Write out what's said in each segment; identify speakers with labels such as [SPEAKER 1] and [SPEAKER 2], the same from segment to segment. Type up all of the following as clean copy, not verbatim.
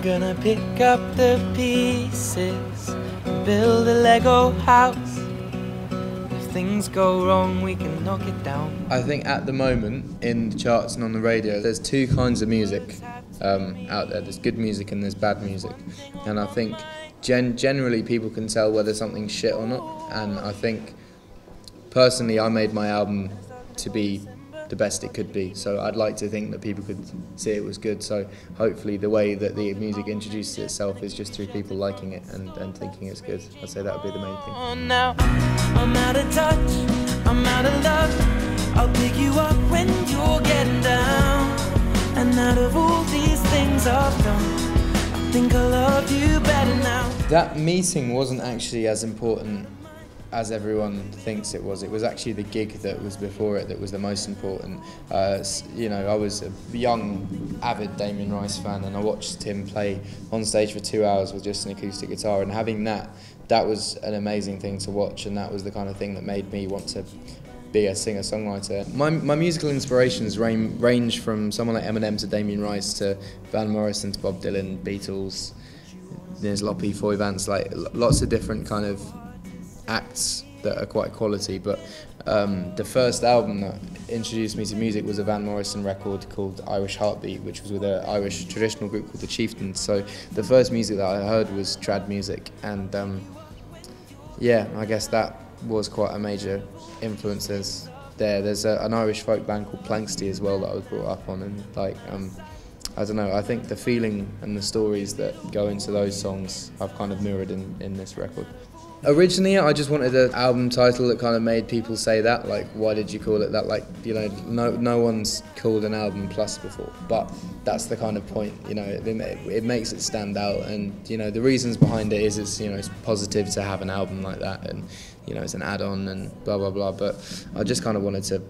[SPEAKER 1] I'm gonna pick up the pieces and build a Lego house. If things go wrong, we can knock it down.
[SPEAKER 2] I think at the moment, in the charts and on the radio, there's two kinds of music out there. There's good music and there's bad music. And I think generally people can tell whether something's shit or not. And I think, personally, I made my album to be the best it could be. So I'd like to think that people could see it was good. So hopefully the way that the music introduces itself is just through people liking it and thinking it's good. I'd say that would be the main thing.
[SPEAKER 1] Now I'm out of touch, I'm out of love. I'll pick you up when you're getting down. And out of all these things I've done, I think I love you better now.
[SPEAKER 2] That meeting wasn't actually as important as everyone thinks it was. It was actually the gig that was before it that was the most important. You know, I was a young, avid Damien Rice fan, and I watched him play on stage for 2 hours with just an acoustic guitar, and having that was an amazing thing to watch, and that was the kind of thing that made me want to be a singer-songwriter. My musical inspirations range from someone like Eminem to Damien Rice to Van Morrison to Bob Dylan, Beatles, there's Loppy, Foy Vance, like lots of different kind of acts that are quite quality. But the first album that introduced me to music was a Van Morrison record called Irish Heartbeat, which was with an Irish traditional group called the Chieftains. So the first music that I heard was trad music, and yeah, I guess that was quite a major influence there. There's an Irish folk band called Planksty as well that I was brought up on, and like I don't know, I think the feeling and the stories that go into those songs I've kind of mirrored in this record. Originally, I just wanted an album title that kind of made people say that, like, why did you call it that? Like, you know, no one's called an album Plus before, but that's the kind of point, you know, it makes it stand out, and, you know, the reasons behind it is it's, you know, it's positive to have an album like that, and, you know, it's an add-on and blah, blah, blah, but I just kind of wanted to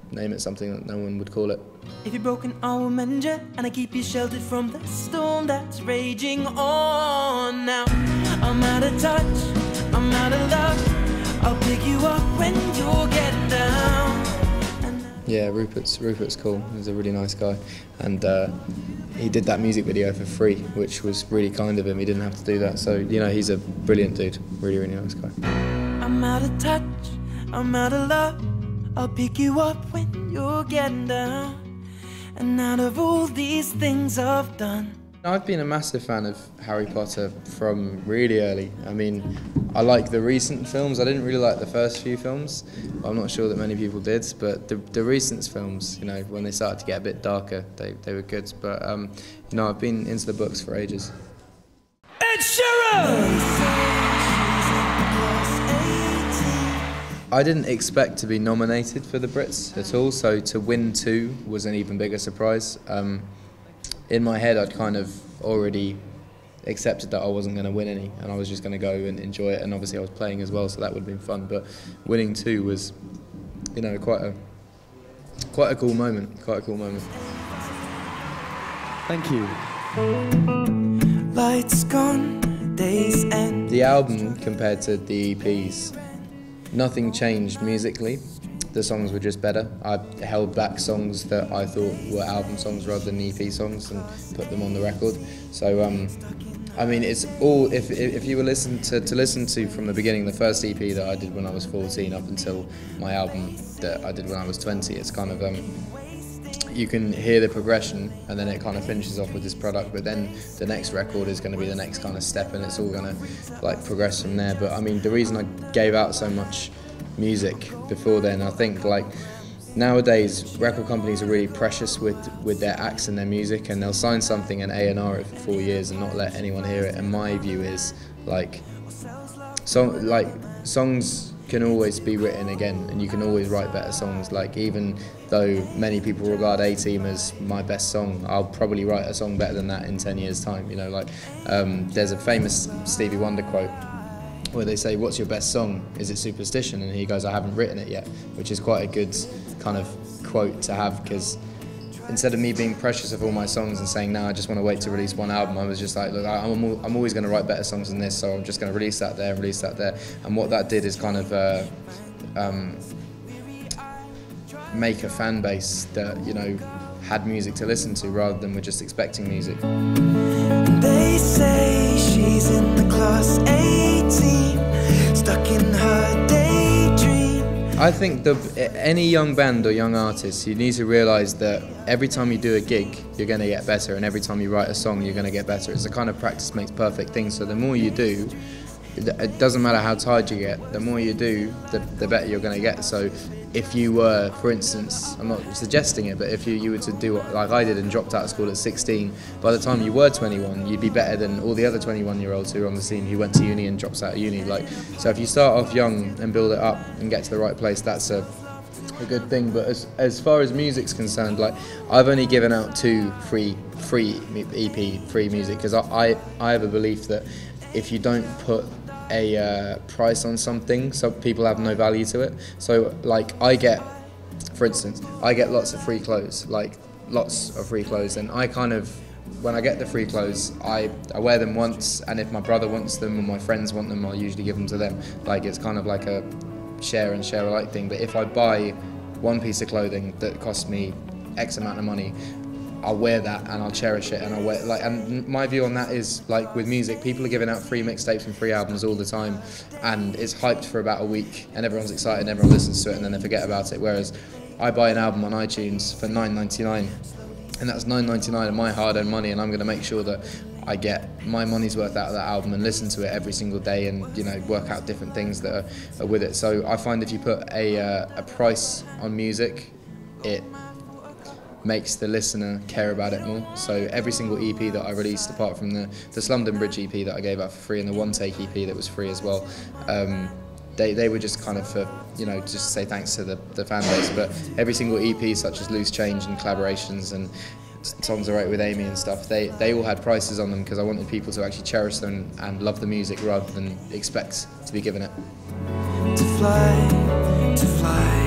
[SPEAKER 2] name it something that no one would call it.
[SPEAKER 1] If you're broken, I will mend you, and I keep you sheltered from the storm that's raging on. Now I'm out of touch, I'm out of love. I'll pick you up when you're getting down.
[SPEAKER 2] Yeah, Rupert's cool. He's a really nice guy, and he did that music video for free, which was really kind of him. He didn't have to do that, so, you know, he's a brilliant dude. Really, really nice guy.
[SPEAKER 1] I'm out of touch, I'm out of love. I'll pick you up when you're getting down. And out of all these things I've done.
[SPEAKER 2] I've been a massive fan of Harry Potter from really early. I mean, I like the recent films. I didn't really like the first few films. I'm not sure that many people did, but the recent films, you know, when they started to get a bit darker, they were good. But, you know, I've been into the books for ages.
[SPEAKER 1] Ed Sheeran!
[SPEAKER 2] I didn't expect to be nominated for the Brits at all, so to win 2 was an even bigger surprise. In my head, I'd kind of already accepted that I wasn't going to win any, and I was just going to go and enjoy it, and obviously I was playing as well, so that would have been fun, but winning 2 was, you know, quite a cool moment,
[SPEAKER 3] Thank you.
[SPEAKER 1] Lights gone, days end.
[SPEAKER 2] The album, compared to the EPs, nothing changed musically. The songs were just better. I held back songs that I thought were album songs rather than EP songs and put them on the record. So, I mean, it's all, if you were listen to from the beginning, the first EP that I did when I was 14 up until my album that I did when I was 20, it's kind of, you can hear the progression, and then it kind of finishes off with this product, but then the next record is going to be the next kind of step, and it's all going to like progress from there. But I mean, the reason I gave out so much music before then, I think, like, nowadays record companies are really precious with their acts and their music, and they'll sign something and A&R it for 4 years and not let anyone hear it. And my view is, like, songs can always be written again, and you can always write better songs. Like, even though many people regard A-Team as my best song, I'll probably write a song better than that in 10 years time, you know. Like, there's a famous Stevie Wonder quote where they say, "What's your best song? Is it Superstition?" And he goes, "I haven't written it yet," which is quite a good kind of quote to have, because instead of me being precious of all my songs and saying, "No, I just want to wait to release one album," I was just like, "Look, I'm always going to write better songs than this, so I'm just going to release that there and release that there." And what that did is kind of make a fan base that, you know, had music to listen to rather than we're just expecting music.
[SPEAKER 1] They say she's in the class 18, stuck in her daydream.
[SPEAKER 2] I think any young band or young artist, you need to realise that every time you do a gig, you're going to get better, and every time you write a song, you're going to get better. It's a kind of practice makes perfect thing, so the more you do, it doesn't matter how tired you get, the more you do, the better you're going to get. So if you were, for instance, I'm not suggesting it, but if you were to do like I did and dropped out of school at 16, by the time you were 21, you'd be better than all the other 21-year-olds who are on the scene who went to uni and drops out of uni. Like, so if you start off young and build it up and get to the right place, that's a good thing. But as far as music's concerned, like, I've only given out 2 free music, because I have a belief that if you don't put a price on something, so people have no value to it. So like for instance, I get lots of free clothes, and I kind of, when I get the free clothes, I wear them once, and if my brother wants them or my friends want them, I'll usually give them to them. Like, it's kind of like a share and share alike thing. But if I buy one piece of clothing that costs me X amount of money, I'll wear that and I'll cherish it, and I'll wear, like, and my view on that is, like, with music, people are giving out free mixtapes and free albums all the time, and it's hyped for about a week and everyone's excited and everyone listens to it and then they forget about it. Whereas I buy an album on iTunes for $9.99, and that's $9.99 of my hard-earned money, and I'm going to make sure that I get my money's worth out of that album and listen to it every single day, and, you know, work out different things that are with it. So I find if you put a price on music, it makes the listener care about it more. So every single EP that I released, apart from the Slumdon Bridge EP that I gave out for free, and the One Take EP that was free as well, they were just kind of for, you know, just to say thanks to the fan base. But every single EP, such as Loose Change and collaborations and Songs I Wrote with Amy and stuff, they all had prices on them, because I wanted people to actually cherish them and love the music rather than expect to be given it.
[SPEAKER 1] To fly, to fly.